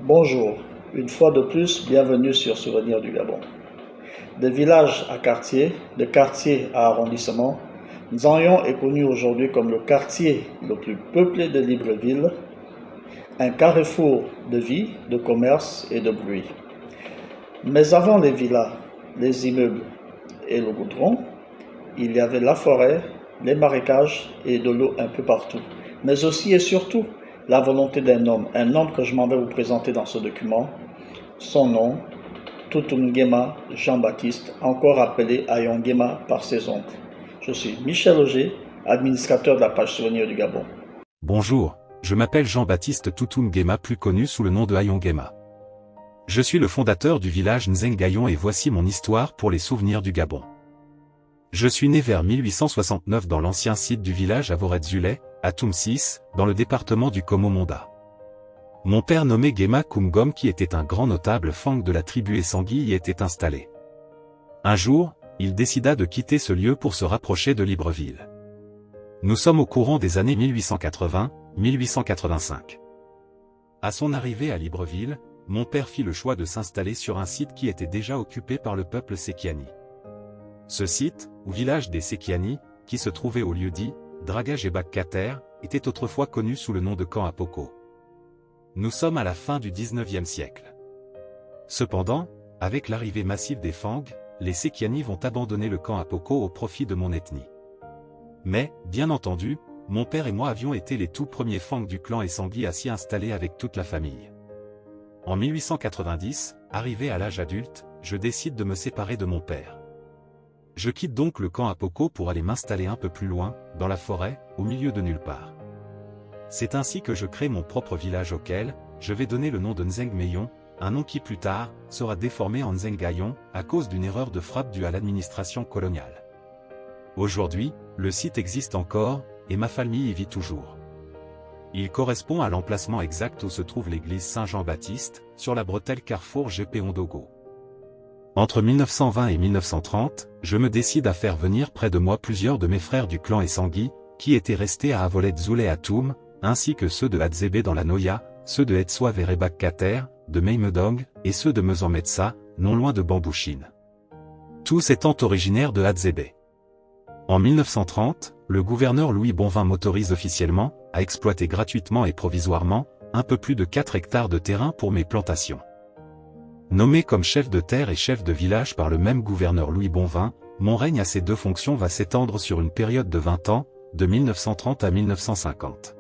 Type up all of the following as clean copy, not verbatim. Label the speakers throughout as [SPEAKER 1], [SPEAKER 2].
[SPEAKER 1] Bonjour, une fois de plus, bienvenue sur Souvenirs du Gabon. De village à quartier, de quartier à arrondissement, Nzanyon est connu aujourd'hui comme le quartier le plus peuplé de Libreville, un carrefour de vie, de commerce et de bruit. Mais avant les villas, les immeubles et le goudron, il y avait la forêt, les marécages et de l'eau un peu partout. Mais aussi et surtout, la volonté d'un homme que je m'en vais vous présenter dans ce document. Son nom, Toutoum Jean-Baptiste, encore appelé Ayon Nguema par ses oncles. Je suis Michel Auger, administrateur de la page Souvenirs du Gabon.
[SPEAKER 2] Bonjour, je m'appelle Jean-Baptiste Toutoum Nguema, plus connu sous le nom de Ayon Nguema. Je suis le fondateur du village Nzengayon et voici mon histoire pour les souvenirs du Gabon. Je suis né vers 1869 dans l'ancien site du village à Voretzulé, à Toumsis, dans le département du Komo-Monda. Mon père nommé Nguema Koumgom, qui était un grand notable Fang de la tribu Essangui, y était installé. Un jour, il décida de quitter ce lieu pour se rapprocher de Libreville. Nous sommes au courant des années 1880-1885. À son arrivée à Libreville, mon père fit le choix de s'installer sur un site qui était déjà occupé par le peuple Sekiani. Ce site, ou village des Sekiani, qui se trouvait au lieu-dit Dragage et Bakkater, était autrefois connu sous le nom de Camp Apoko. Nous sommes à la fin du XIXe siècle. Cependant, avec l'arrivée massive des Fang, les Sekiani vont abandonner le camp Apoko au profit de mon ethnie. Mais, bien entendu, mon père et moi avions été les tout premiers Fang du clan Essangui à s'y installer avec toute la famille. En 1890, arrivé à l'âge adulte, je décide de me séparer de mon père. Je quitte donc le camp Apoko pour aller m'installer un peu plus loin, dans la forêt, au milieu de nulle part. C'est ainsi que je crée mon propre village auquel je vais donner le nom de Nzengmeyon, un nom qui plus tard sera déformé en Nzengayon à cause d'une erreur de frappe due à l'administration coloniale. Aujourd'hui, le site existe encore, et ma famille y vit toujours. Il correspond à l'emplacement exact où se trouve l'église Saint-Jean-Baptiste, sur la bretelle Carrefour GP Ondogo. Entre 1920 et 1930, je me décide à faire venir près de moi plusieurs de mes frères du clan Essangui, qui étaient restés à Avolet-Zoulé à Toum, ainsi que ceux de Hadzébé dans la Noya, ceux de Etswa vers Bakkater, de Meimedong, et ceux de Mezanmetsa, non loin de Bambouchine. Tous étant originaires de Hadzébé. En 1930, le gouverneur Louis Bonvin m'autorise officiellement à exploiter gratuitement et provisoirement un peu plus de 4 hectares de terrain pour mes plantations. Nommé comme chef de terre et chef de village par le même gouverneur Louis Bonvin, mon règne à ces deux fonctions va s'étendre sur une période de 20 ans, de 1930 à 1950.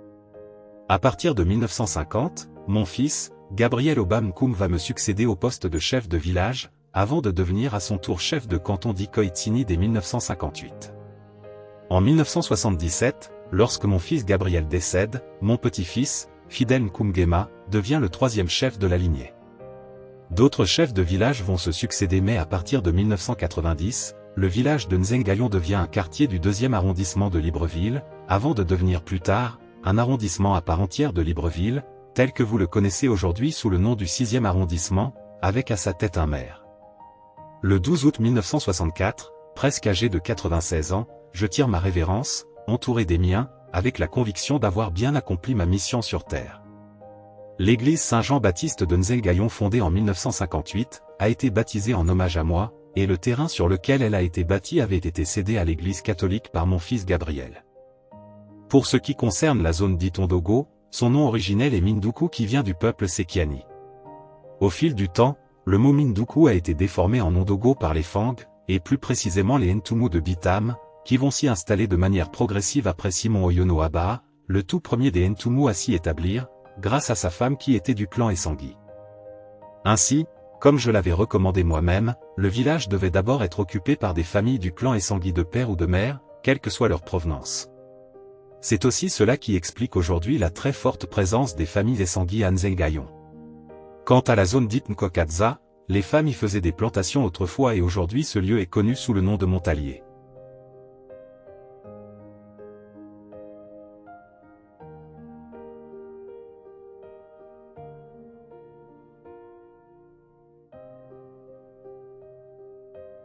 [SPEAKER 2] À partir de 1950, mon fils, Gabriel Obam Koum, va me succéder au poste de chef de village, avant de devenir à son tour chef de canton d'Ikoitini dès 1958. En 1977, lorsque mon fils Gabriel décède, mon petit-fils, Fidel Nkoum Nguema, devient le troisième chef de la lignée. D'autres chefs de village vont se succéder, mais à partir de 1990, le village de Nzengayon devient un quartier du 2e arrondissement de Libreville, avant de devenir plus tard, un arrondissement à part entière de Libreville, tel que vous le connaissez aujourd'hui sous le nom du 6e arrondissement, avec à sa tête un maire. Le 12 août 1964, presque âgé de 96 ans, je tire ma révérence, entouré des miens, avec la conviction d'avoir bien accompli ma mission sur Terre. L'église Saint-Jean-Baptiste de Nzengayon, fondée en 1958, a été baptisée en hommage à moi, et le terrain sur lequel elle a été bâtie avait été cédé à l'église catholique par mon fils Gabriel. Pour ce qui concerne la zone dite Ondogo, son nom originel est Mindoukou, qui vient du peuple Sekiani. Au fil du temps, le mot Mindoukou a été déformé en Ondogo par les Fang, et plus précisément les Ntoumou de Bitam, qui vont s'y installer de manière progressive après Simon Oyono Abaa, le tout premier des Ntoumou à s'y établir, grâce à sa femme qui était du clan Essangui. Ainsi, comme je l'avais recommandé moi-même, le village devait d'abord être occupé par des familles du clan Essangui de père ou de mère, quelle que soit leur provenance. C'est aussi cela qui explique aujourd'hui la très forte présence des familles Essangui à Nzengayon. Quant à la zone dite Nkokadza, les femmes y faisaient des plantations autrefois et aujourd'hui ce lieu est connu sous le nom de Montalier.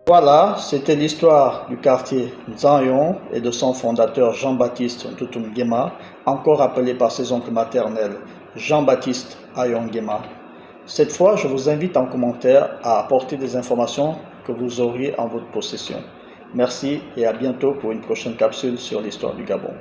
[SPEAKER 1] Voilà, c'était l'histoire du quartier Nzanyon et de son fondateur Jean-Baptiste Toutoum Nguema, encore appelé par ses oncles maternels Jean-Baptiste Ayon Nguema. Cette fois, je vous invite en commentaire à apporter des informations que vous auriez en votre possession. Merci et à bientôt pour une prochaine capsule sur l'histoire du Gabon.